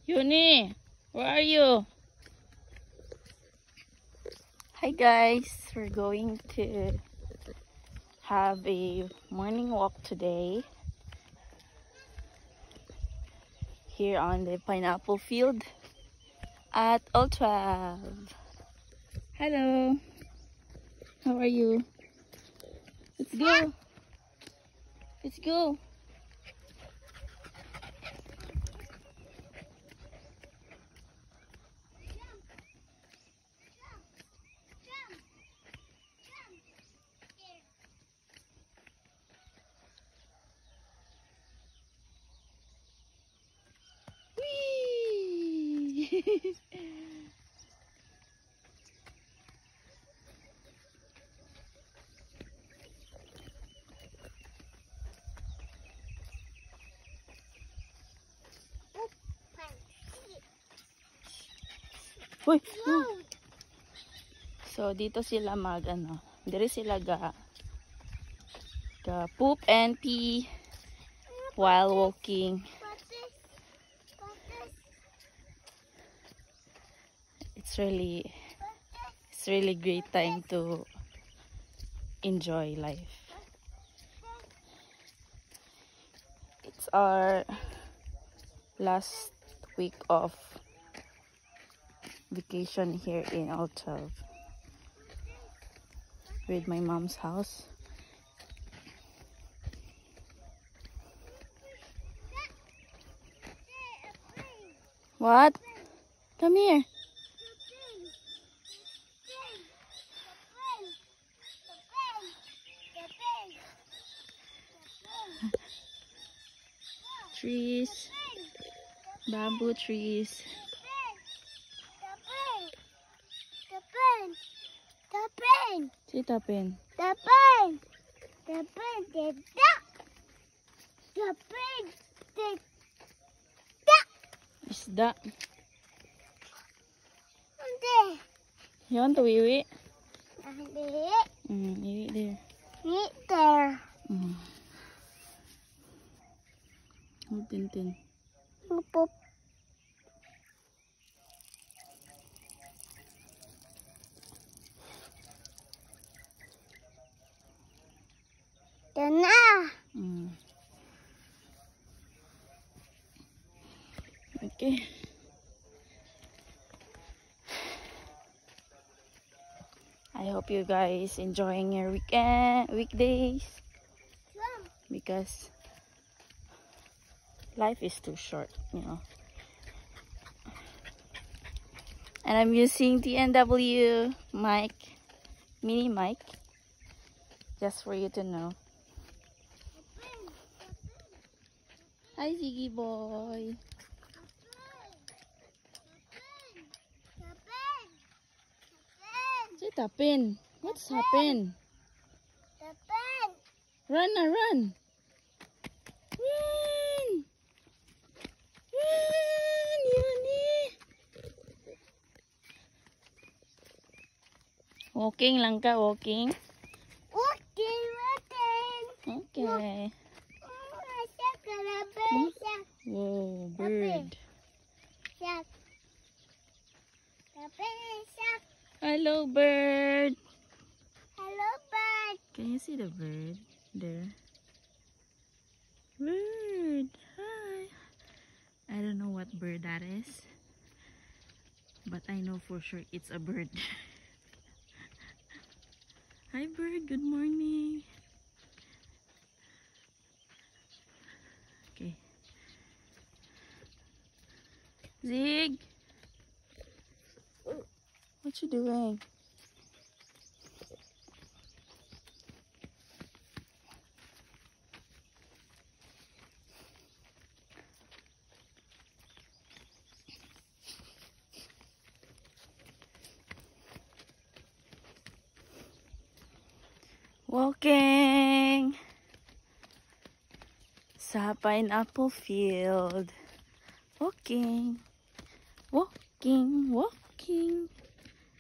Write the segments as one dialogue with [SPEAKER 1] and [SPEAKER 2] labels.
[SPEAKER 1] Uni, where are you? Hi guys, we're going to have a morning walk today here on the pineapple field at Old 12. Hello, how are you? Let's go. Let's go. Whee! Uy! So dito sila dito sila ga poop and pee while walking. It's really great time to enjoy life. It's our last week of vacation here in Old 12 with my mom's house. What? Come here. Trees, bamboo trees. See tapin. Isda. You want to iwi? Iwi there. Oh, Tintin. Okay. I hope you guys enjoying your weekdays, because life is too short, you know. And I'm using TNW mic, mini mic, just for you to know. Hi Ziggy boy. Say tapin. What's happened? Run na run. Run. Run, Yuni. Walking lang ka, walking. Okay. Whoa, bird. Hello, bird. Can you see the bird there? Bird. Hi. I don't know what bird that is, but I know for sure it's a bird. Hi, bird. Good morning. Okay. Zig. What you doing? Walking sa pineapple field. Walking.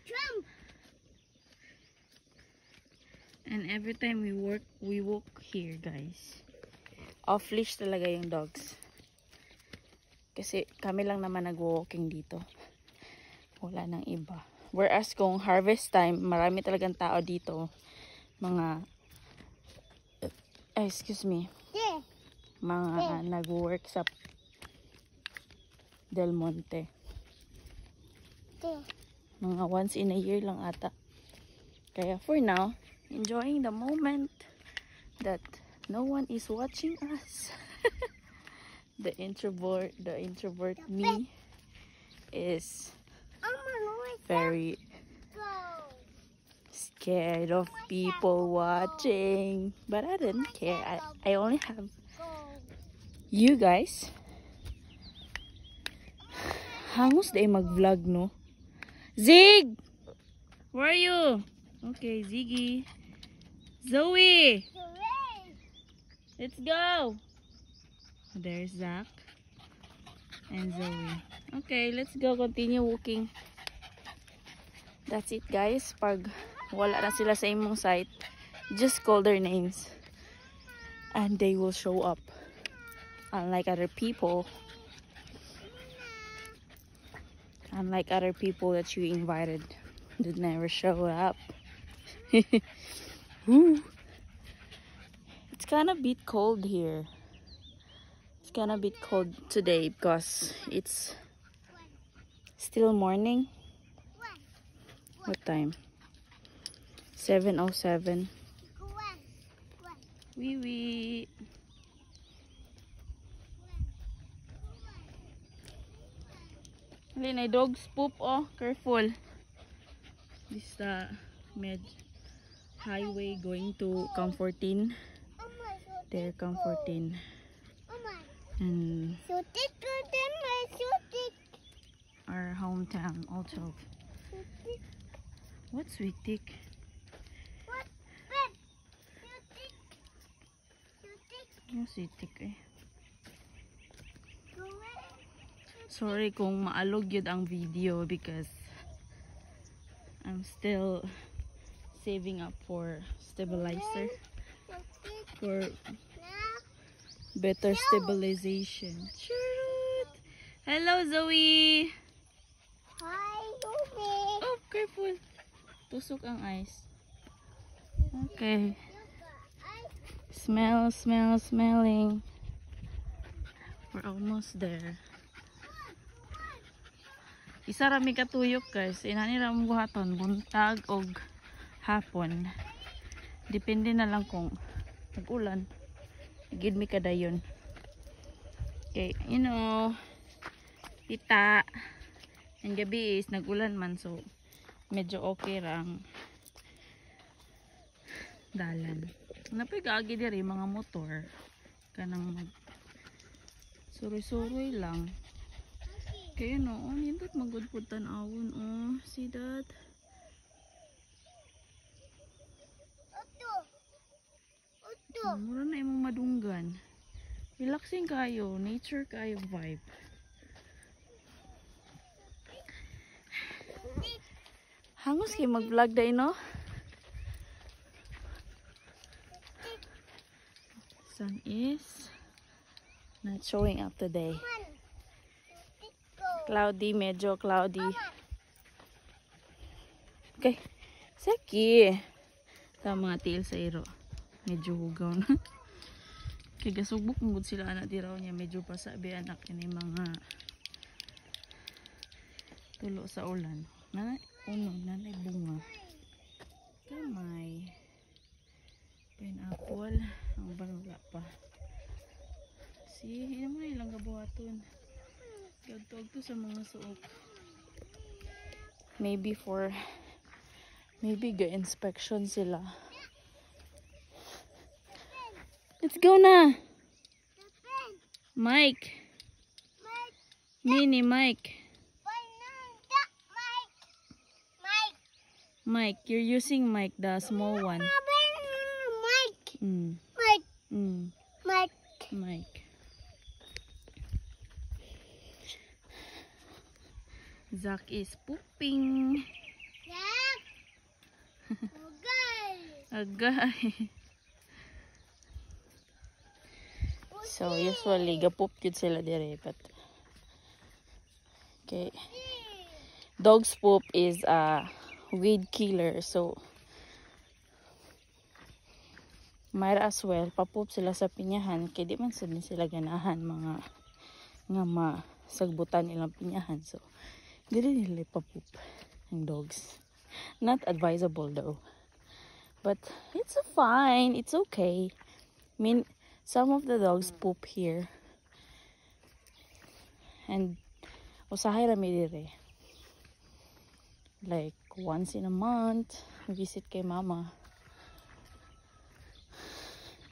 [SPEAKER 1] Jump. And every time we walk here, guys. Off leash talaga yung dogs. Kasi kami lang naman nag-walking dito. Wala nang iba. Whereas kung harvest time, marami talagang tao dito. Mga, excuse me, mga nag-work sa Del Monte. Mga once in a year lang ata. Kaya for now, enjoying the moment that no one is watching us. The introvert me is very scared of people watching, but I didn't care. I only have you guys. Hangus day mag-vlog, no? Zig! Where are you? Okay, Ziggy. Zoe! Let's go! There's Zach and Zoe. Okay, let's go. Continue walking. That's it, guys. Pag wala na sila sa imong site, just call their names and they will show up. Unlike other people that you invited that never show up. It's kind of a bit cold here. It's kind of a bit cold today because it's still morning. What time? 7:07. Wee. Alin ay dog's poop, oh, careful. This is the highway going to Comforting. There, Comforting. And our hometown also. What's sweet tick? Yung sweet tick eh. Sorry kung maalog yun ang video because I'm still saving up for stabilizer, for better stabilization. Shoot! Hello, Zoe!
[SPEAKER 2] Hi, Zoe!
[SPEAKER 1] Oh, careful! Tusok ang ice. Okay. Smelling. We're almost there. Isa rami katuyok guys. Inani ra mong buhaton buntag og hapon. Depende na lang kung tag-ulan. Gid mi kadayon. Okay, you know, kita ang gabi is nag-ulan man so medyo okay rang dalan. Napay kaagi diri mga motor kanang mag suroy-suroy lang. Kaya no, nindot magud pud tan-awon, oh. See that? Mura na imong madunggan. Relaxing kayo, nature kayo vibe. Hangos kay mag-vlog day, no? Sun is not showing up today. Cloudy, medyo cloudy. Okay. Saki. Sa mga tiil sa iro. Medyo hugaw na. Kaya gasubok mong sila anak di raw niya. Medyo pasabi anak yan yung mga tulo sa ulan. Nanay bunga. Kamay. Pineapple. Ang wala pa. See, hindi mo na ilang gabuhaton. Gagtog to sa mga suok. Maybe ga-inspection sila. Let's go na! Mike! Mini Mike! Mike, you're using Mike, the small one.
[SPEAKER 2] Mike!
[SPEAKER 1] Mike. Zach is pooping.
[SPEAKER 2] Zach!
[SPEAKER 1] Agay. So usually gapoop yun sila dire but Okay. Dog's poop is a weed killer, so might as well papoop sila sa pinyahan kay di man sad sila ganahan mga nga masagbutan ilang pinyahan, so dili nila papoop ang dogs. Not advisable though, but it's fine, it's okay. I mean, some of the dogs poop here and usahay rami dire like once in a month visit kay mama.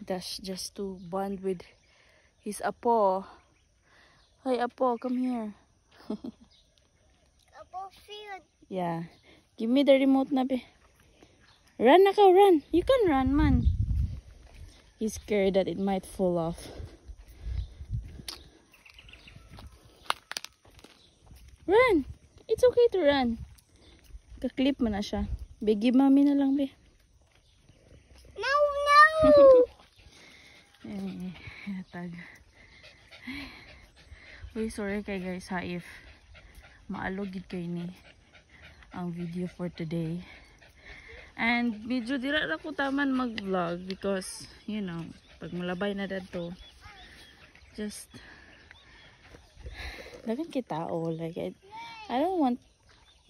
[SPEAKER 1] That's just to bond with his apo. Hi apo, come here.
[SPEAKER 2] Apple field.
[SPEAKER 1] Yeah, give me the remote na be. Run na ka, run. You can run man. He's scared that it might fall off. Run. It's okay to run. Kaklip man na siya. Be, give mommy na lang be.
[SPEAKER 2] No, no.
[SPEAKER 1] Tag. Uy, sorry kay guys ha if maalogid kay ni ang video for today. And medyo dira ra ko taman mag-vlog because, you know, pag malabay na dadto, just dagan kita tao. Like, I don't want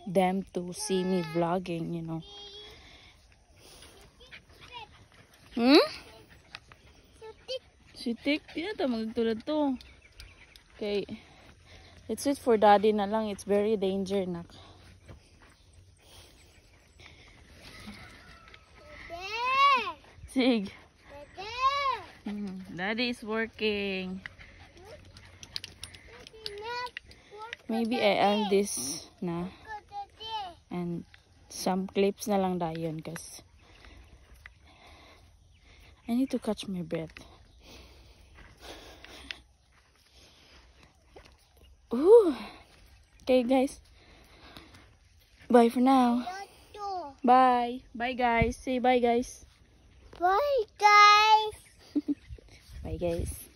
[SPEAKER 1] them to see me vlogging, you know. Sitik? Di na ito magtulad to. Okay. Let's wait for daddy na lang. It's very danger, nak. Sig. Daddy is working. Maybe I end this na. And some clips na lang dayon kasi I need to catch my breath. Ooh. Okay guys. Bye for now. Bye. Bye guys. Say bye guys.
[SPEAKER 2] Bye, guys.
[SPEAKER 1] Bye guys.